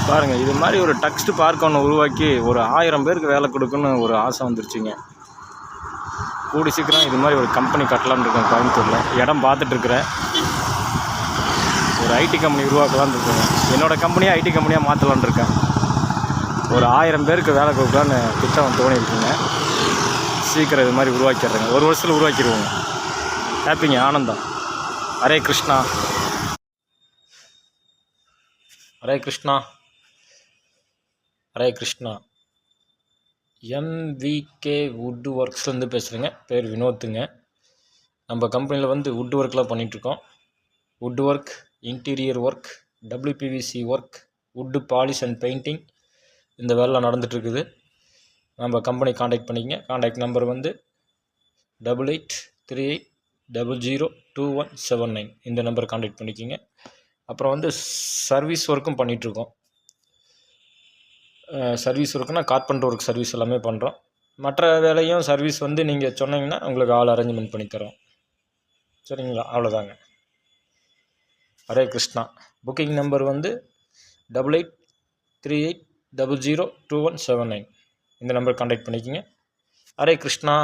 பாருங்கள், இது மாதிரி ஒரு டெக்ஸ்ட் பார்க் ஒன்று உருவாக்கி ஒரு 1000 பேருக்கு வேலை கொடுக்குன்னு ஒரு ஆசை வந்துருச்சுங்க. கூடி சீக்கிரம் இது மாதிரி ஒரு கம்பெனி கட்டலான்னு இருக்கேன் கோயம்புத்தூரில். இடம் பார்த்துட்ருக்குறேன். ஒரு ஐடி கம்பெனி உருவாக்கலான்னு இருக்கேங்க. என்னோடய கம்பெனியை ஐடி கம்பெனியாக மாற்றலான்னு இருக்கேன். ஒரு 1000 பேருக்கு வேலை கொடுக்கலான்னு திட்டம் தோணியிருக்குங்க. சீக்கிரம் இது மாதிரி உருவாக்கிடுறேங்க. ஒரு வருஷத்தில் உருவாக்கிடுவோங்க. ஹாப்பிங்க, ஆனந்தம். ஹரே கிருஷ்ணா, ஹரே கிருஷ்ணா, ஹரே கிருஷ்ணா. MVK வுட் ஒர்க்ஸ்லேருந்து பேசுகிறேங்க. பேர் வினோத்துங்க. நம்ம கம்பெனியில் வந்து வுட் ஒர்க்லாம் பண்ணிகிட்ருக்கோம். Would work, interior work, WPVC work, wood polish and painting, இந்த வேலைலாம் நடந்துகிட்ருக்குது. நம்ம கம்பெனி காண்டாக்ட் பண்ணிக்கங்க. காண்டாக்ட் நம்பர் வந்து 8838002179. இந்த நம்பர் காண்டாக்ட் பண்ணிக்கோங்க. அப்புறம் வந்து சர்வீஸ் ஒர்க்கும் பண்ணிகிட்ருக்கோம். சர்வீஸ் ஒர்க்குனா கார்பெண்டர் ஒர்க் சர்வீஸ் எல்லாமே பண்ணுறோம். மற்ற வேலையும் சர்வீஸ் வந்து நீங்கள் சொன்னீங்கன்னா உங்களுக்கு ஆள் அரேஞ்ச்மெண்ட் பண்ணித்தரோம். சரிங்களா? அவ்வளோதாங்க. ஹரே கிருஷ்ணா. புக்கிங் நம்பர் வந்து 8838002179. இந்த நம்பர் காண்டாக்ட் பண்ணிக்கோங்க. ஹரே கிருஷ்ணா.